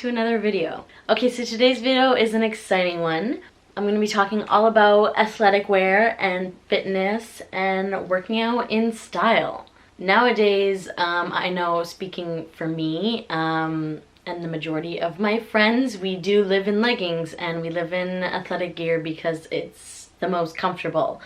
to another video. Okay, so today's video is an exciting one. I'm going to be talking all about athletic wear and fitness and working out in style. Nowadays, I know, speaking for me, and the majority of my friends, we do live in leggings and we live in athletic gear because it's the most comfortable.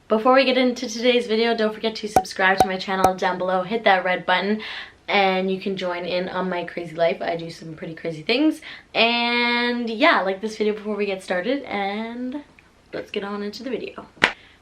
Before we get into today's video, don't forget to subscribe to my channel down below, hit that red button, and you can join in on my crazy life. I do some pretty crazy things. And yeah, like this video before we get started, and let's get on into the video.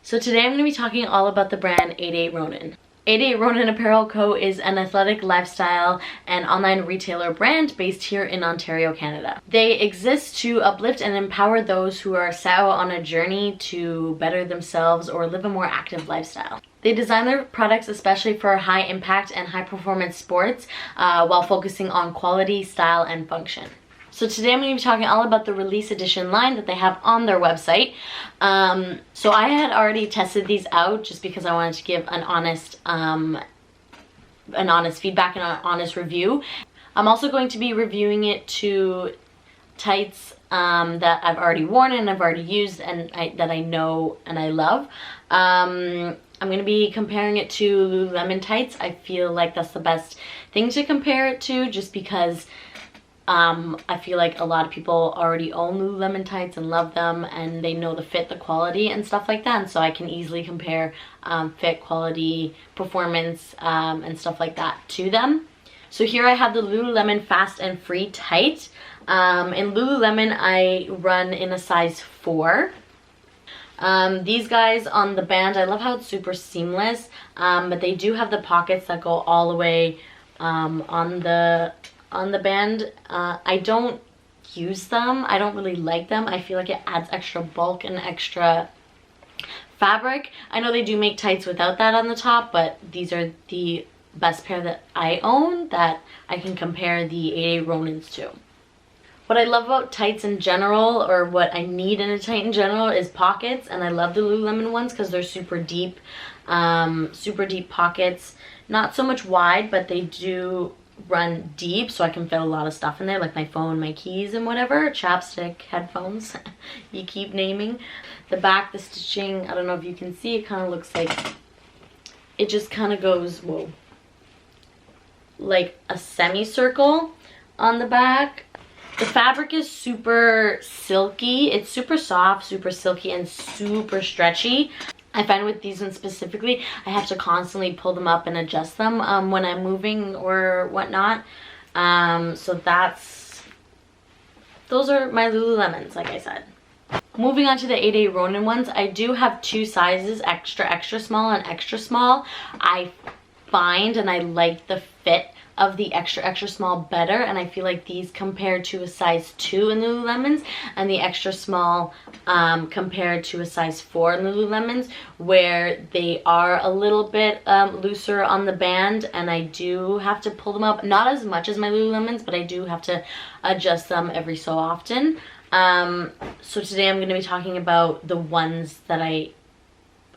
So today I'm going to be talking all about the brand 88 Ronin. 88 Ronin Apparel Co. is an athletic lifestyle and online retailer brand based here in Ontario, Canada. They exist to uplift and empower those who are set out on a journey to better themselves or live a more active lifestyle. They design their products especially for high impact and high performance sports while focusing on quality, style, and function. So today I'm going to be talking all about the release edition line that they have on their website. So I had already tested these out just because I wanted to give an honest feedback and an honest review. I'm also going to be reviewing it to tights that I've already worn and I've already used and that I know and I love. I'm going to be comparing it to Lululemon tights. I feel like that's the best thing to compare it to, just because I feel like a lot of people already own Lululemon tights and love them, and they know the fit, the quality, and stuff like that. And so I can easily compare fit, quality, performance, and stuff like that to them. So here I have the Lululemon Fast and Free tight. In Lululemon, I run in a size 4. These guys on the band, I love how it's super seamless, but they do have the pockets that go all the way on the band. I don't use them. I don't really like them. I feel like it adds extra bulk and extra fabric. I know they do make tights without that on the top, but these are the best pair that I own that I can compare the 88 Ronins to. What I love about tights in general, or what I need in a tight in general, is pockets, and I love the Lululemon ones because they're super deep pockets. Not so much wide, but they do run deep, so I can fit a lot of stuff in there, like my phone, my keys, and whatever. Chapstick, headphones, you keep naming. The back, the stitching, I don't know if you can see, it kind of looks like, it just kind of goes, whoa, like a semicircle on the back. The fabric is super silky. It's super soft, super silky, and super stretchy. I find with these ones specifically, I have to constantly pull them up and adjust them when I'm moving or whatnot. So those are my Lululemons, like I said. Moving on to the 88 Ronin ones, I do have 2 sizes, extra small and extra small. I find and I like the fit of the extra small better, and I feel like these compared to a size 2 in Lululemons, and the extra small compared to a size 4 in Lululemons, where they are a little bit looser on the band, and I do have to pull them up, not as much as my Lululemons, but I do have to adjust them every so often. So today I'm going to be talking about the ones that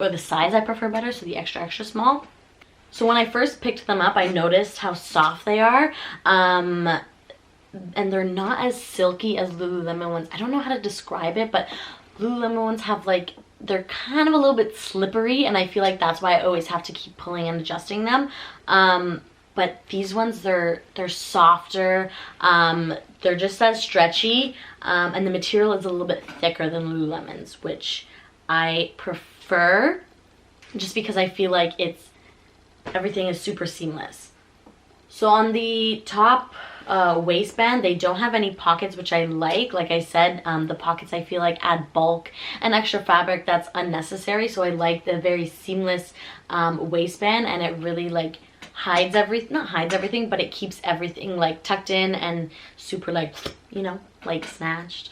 or the size I prefer better, so the extra small. So when I first picked them up, I noticed how soft they are, and they're not as silky as Lululemon ones. I don't know how to describe it, but Lululemon ones have like, they're kind of a little bit slippery, and I feel like that's why I always have to keep pulling and adjusting them. But these ones, they're softer, they're just as stretchy, and the material is a little bit thicker than Lululemon's, which I prefer just because I feel like everything is super seamless. So on the top waistband, they don't have any pockets, which I like. Like I said, the pockets I feel like add bulk and extra fabric that's unnecessary. So I like the very seamless waistband, and it really like hides everything, not hides everything, but it keeps everything like tucked in and super like, you know, like snatched.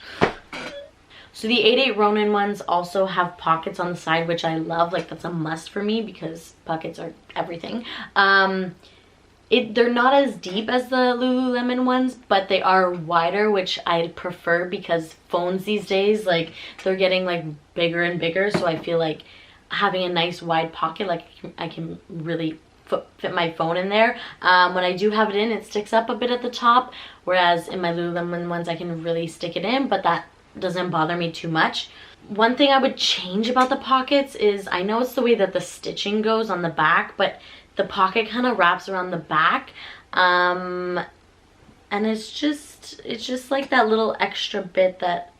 So the 88 Ronin ones also have pockets on the side, which I love. Like, that's a must for me because pockets are everything. They're not as deep as the Lululemon ones, but they are wider, which I prefer because phones these days, like, they're getting like bigger and bigger. So I feel like having a nice wide pocket, like I can really fit my phone in there. When I do have it in, it sticks up a bit at the top, whereas in my Lululemon ones I can really stick it in, but that doesn't bother me too much. One thing I would change about the pockets is, I know it's the way that the stitching goes on the back, but the pocket kind of wraps around the back, and it's just like that little extra bit that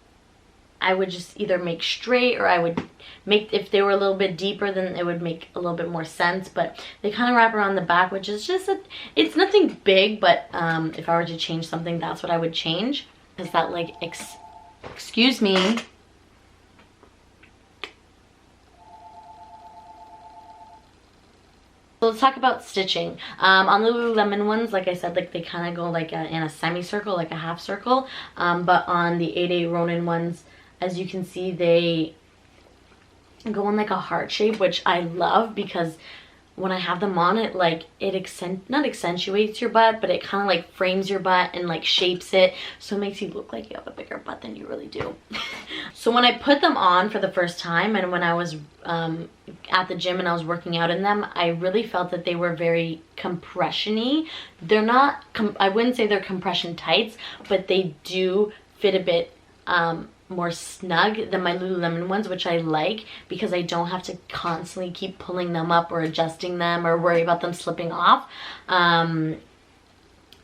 I would just either make straight, or I would make, if they were a little bit deeper, then it would make a little bit more sense. But they kind of wrap around the back, which is just it's nothing big, but if I were to change something, that's what I would change. Is that like excuse me. So let's talk about stitching. On the Lululemon ones, like I said, like they kind of go like in a semicircle, like a half circle. But on the 8A Ronin ones, as you can see, they go in like a heart shape, which I love, because when I have them on, it like not accentuates your butt, but it kind of like frames your butt and like shapes it, so it makes you look like you have a bigger butt than you really do. So when I put them on for the first time, and when I was at the gym and I was working out in them, I really felt that they were very compression-y. They're not, I wouldn't say they're compression tights, but they do fit a bit more snug than my Lululemon ones, which I like, because I don't have to constantly keep pulling them up or adjusting them or worry about them slipping off. And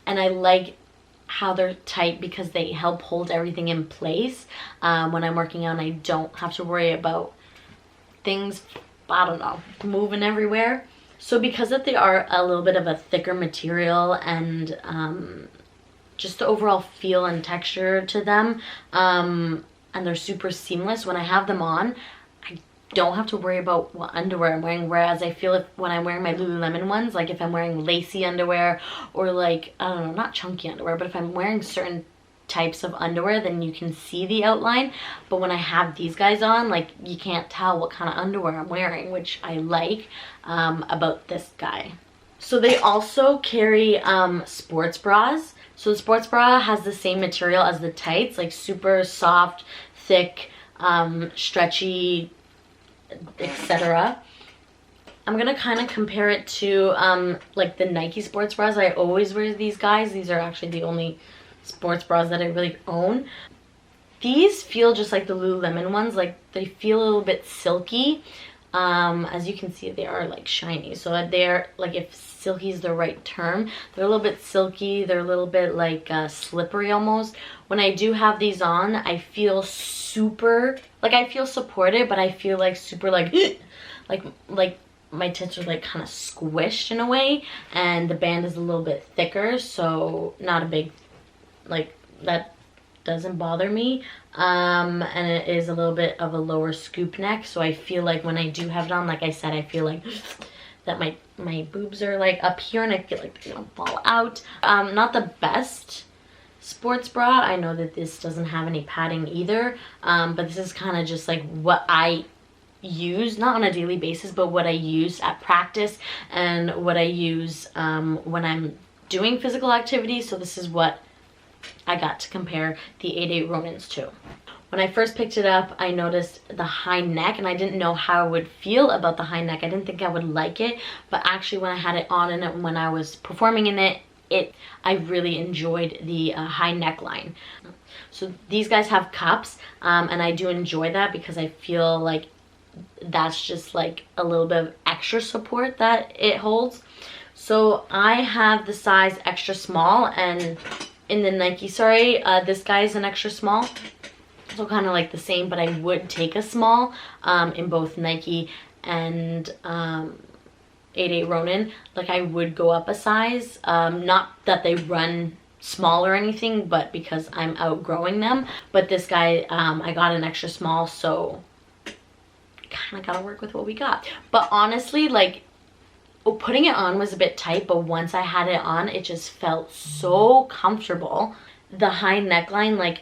I like how they're tight because they help hold everything in place. When I'm working out, I don't have to worry about things, I don't know, moving everywhere. So because that they are a little bit of a thicker material, and just the overall feel and texture to them, and they're super seamless, when I have them on, I don't have to worry about what underwear I'm wearing. Whereas I feel when I'm wearing my Lululemon ones, like if I'm wearing lacy underwear, or like, I don't know, not chunky underwear, but if I'm wearing certain types of underwear, then you can see the outline. But when I have these guys on, like you can't tell what kind of underwear I'm wearing, which I like about this guy. So they also carry sports bras. So the sports bra has the same material as the tights, like super soft, thick, stretchy, etc. I'm gonna kind of compare it to like the Nike sports bras. I always wear these guys. These are actually the only sports bras that I really own. These feel just like the Lululemon ones, like they feel a little bit silky. As you can see, they are like shiny, so they're like, if silky is the right term, they're a little bit silky, they're a little bit like slippery almost. When I do have these on, I feel super, like I feel supported, but I feel like super like like my tits are like kind of squished in a way, and the band is a little bit thicker, so not a big, like, that doesn't bother me. And it is a little bit of a lower scoop neck, so I feel like when I do have it on, like I said, I feel like that my boobs are like up here, and I feel like they're gonna fall out. Not the best sports bra. I know that this doesn't have any padding either, but this is kind of just like what I use, not on a daily basis, but what I use at practice and what I use when I'm doing physical activity. So this is what I got to compare the 8A Ronins to. When I first picked it up, I noticed the high neck, and I didn't know how I would feel about the high neck. I didn't think I would like it, but actually when I had it on and when I was performing in it, I really enjoyed the high neckline. So these guys have cups, and I do enjoy that because I feel like that's just like a little bit of extra support that it holds. So I have the size extra small, and in the Nike, this guy is an extra small, so kind of like the same, but I would take a small in both Nike and 8A Ronin. Like I would go up a size, not that they run small or anything, but because I'm outgrowing them. But this guy, I got an extra small, so kind of gotta work with what we got. But honestly, like, putting it on was a bit tight, but once I had it on, it just felt so comfortable. The high neckline, like,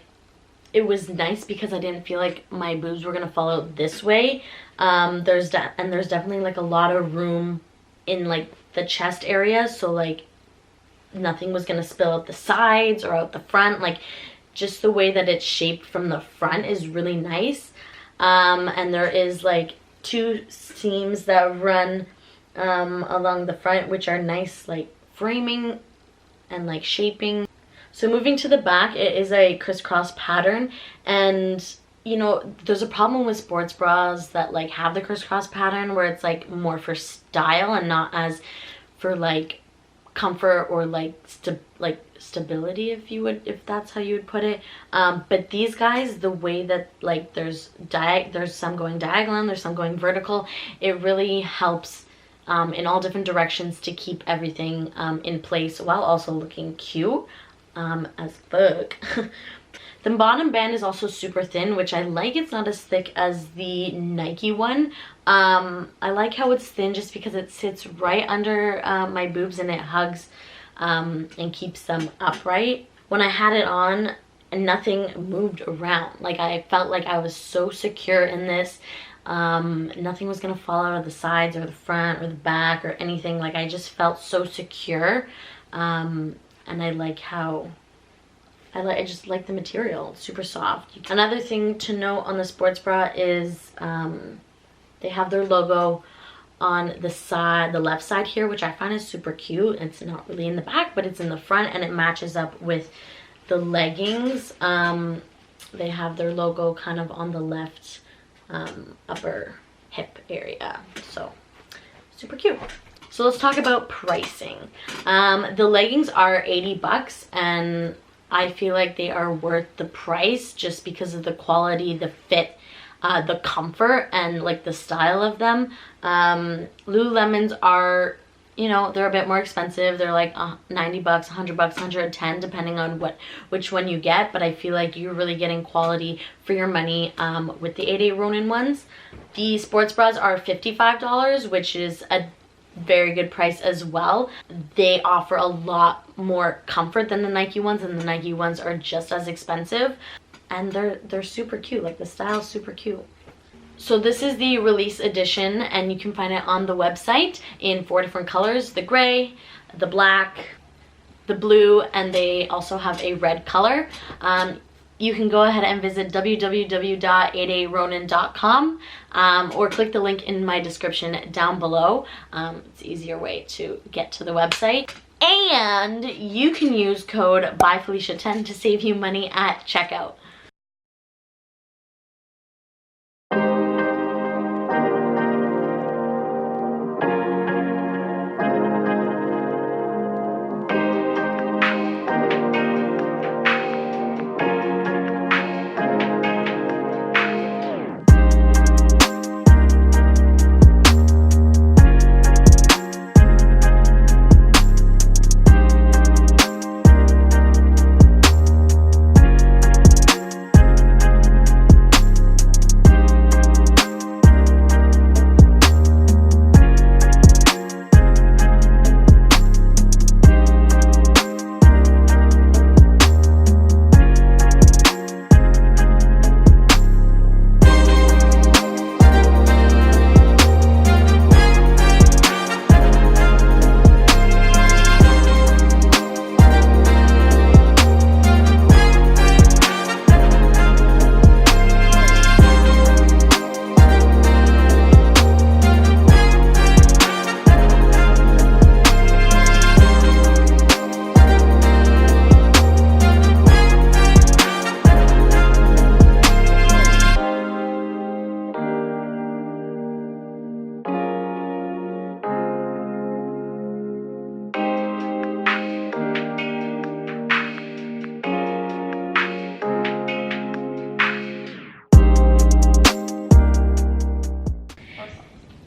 it was nice because I didn't feel like my boobs were gonna fall out this way. There's definitely like a lot of room in like the chest area, so like nothing was gonna spill out the sides or out the front. Like, just the way that it's shaped from the front is really nice. And there is like two seams that run along the front, which are nice like framing and like shaping. So moving to the back, it is a crisscross pattern, and you know, there's a problem with sports bras that like have the crisscross pattern where it's like more for style and not as for like comfort or like stability, if that's how you would put it. But these guys, the way that like there's some going diagonal, there's some going vertical, it really helps in all different directions to keep everything in place while also looking cute as fuck. The bottom band is also super thin, which I like. It's not as thick as the Nike one. I like how it's thin just because it sits right under my boobs and it hugs and keeps them upright. When I had it on, nothing moved around. Like, I felt like I was so secure in this. Nothing was gonna fall out of the sides or the front or the back or anything. Like, I just felt so secure. And I like how I just like the material. It's super soft. Another thing to note on the sports bra is they have their logo on the side, the left side here, which I find is super cute. It's not really in the back, but it's in the front, and it matches up with the leggings. They have their logo kind of on the left upper hip area, so super cute. So let's talk about pricing. The leggings are 80 bucks, and I feel like they are worth the price just because of the quality, the fit, the comfort, and like the style of them. Lululemons are, you know, they're a bit more expensive. They're like 90 bucks, 100 bucks, 110, depending on which one you get. But I feel like you're really getting quality for your money with the 8A Ronin ones. The sports bras are $55, which is a very good price as well. They offer a lot more comfort than the Nike ones, and the Nike ones are just as expensive, and they're super cute. Like, the style's super cute. So this is the release edition, and you can find it on the website in 4 different colors: the gray, the black, the blue, and they also have a red color. You can go ahead and visit www.8aronin.com or click the link in my description down below. It's an easier way to get to the website. And you can use code BYFelicia10 to save you money at checkout.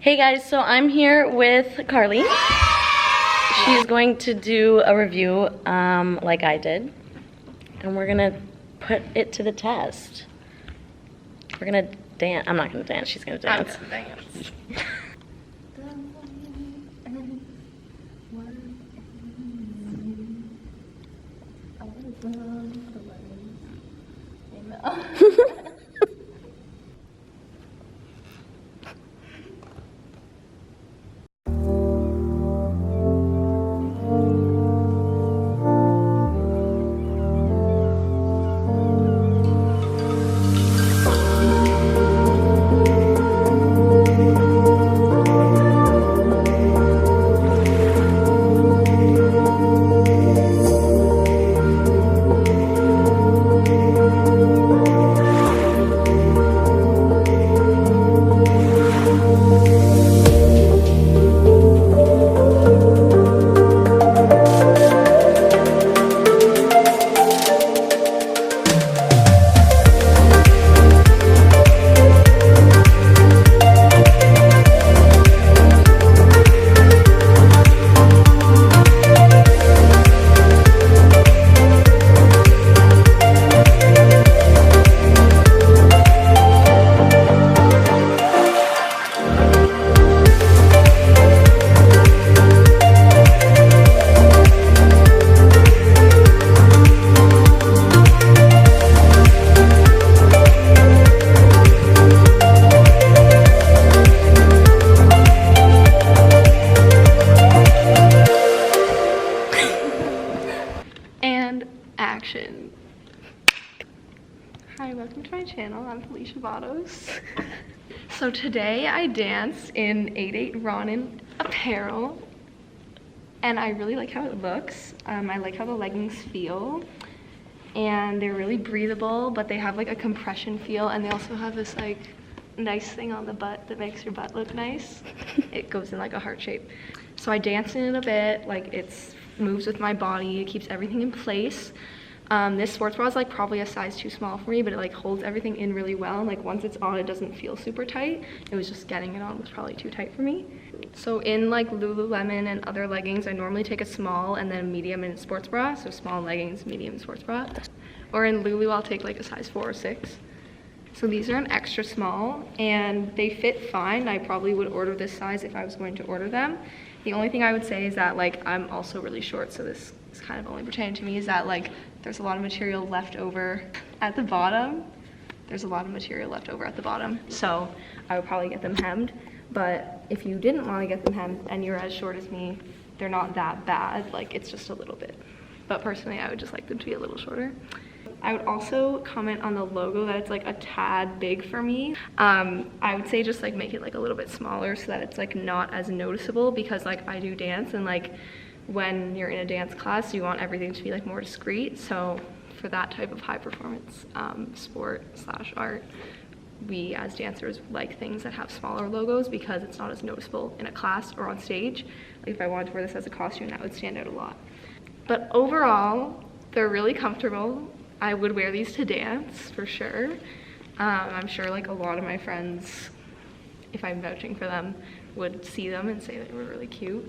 Hey guys, so I'm here with Carly. She's going to do a review like I did, and we're gonna put it to the test. We're gonna dance. I'm not gonna dance, she's gonna dance. I'm gonna dance. welcome to my channel. I'm Felicia Bottos. So today I dance in 8/8 Ronin apparel, and I really like how it looks. I like how the leggings feel, and they're really breathable, but they have like a compression feel, and they also have this like nice thing on the butt that makes your butt look nice. It goes in like a heart shape. So I dance in it a bit, like it moves with my body, it keeps everything in place. This sports bra is like probably a size too small for me, but it like holds everything in really well. And like once it's on, it doesn't feel super tight. It was just getting it on was probably too tight for me. So in like Lululemon and other leggings, I normally take a small and then medium in sports bra. So small leggings, medium sports bra. Or in Lulu, I'll take like a size 4 or 6. So these are an extra small and they fit fine. I probably would order this size if I was going to order them. The only thing I would say is that like I'm also really short, so this is kind of only pertaining to me, is that like there's a lot of material left over at the bottom. So I would probably get them hemmed. But if you didn't want to get them hemmed and you're as short as me, they're not that bad. Like it's just a little bit. But personally, I would just like them to be a little shorter. I would also comment on the logo that it's like a tad big for me. I would say just like make it like a little bit smaller so that it's like not as noticeable, because like I do dance, and like when you're in a dance class you want everything to be like more discreet. So for that type of high performance sport / art, we as dancers like things that have smaller logos because it's not as noticeable in a class or on stage. Like if I wanted to wear this as a costume, that would stand out a lot. But overall, they're really comfortable. I would wear these to dance for sure. I'm sure like a lot of my friends, if I'm vouching for them, would see them and say they were really cute.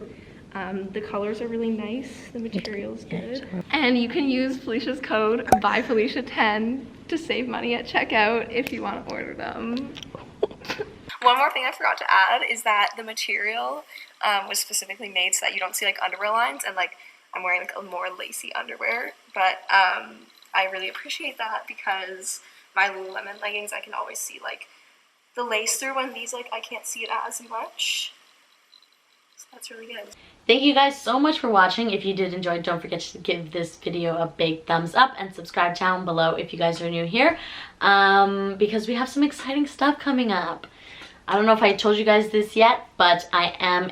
The colors are really nice, the material's good. And you can use Felicia's code BuyFelicia10 to save money at checkout if you want to order them. One more thing I forgot to add is that the material was specifically made so that you don't see like underwear lines, and like I'm wearing like a more lacy underwear, but I really appreciate that because my Lululemon leggings, I can always see like the lace through, when these like I can't see it as much. So that's really good. Thank you guys so much for watching. If you did enjoy, don't forget to give this video a big thumbs up and subscribe down below if you guys are new here, because we have some exciting stuff coming up. I don't know if I told you guys this yet, but I'm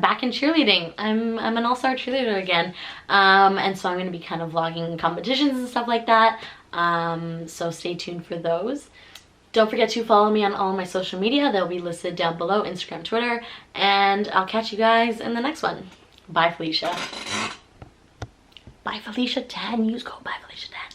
back in cheerleading. I'm an all-star cheerleader again. And so I'm gonna be kind of vlogging competitions and stuff like that. So stay tuned for those. Don't forget to follow me on all my social media. They'll be listed down below, Instagram, Twitter, and I'll catch you guys in the next one. Bye, Felicia. Bye, Felicia10. Use code BuyFelicia10.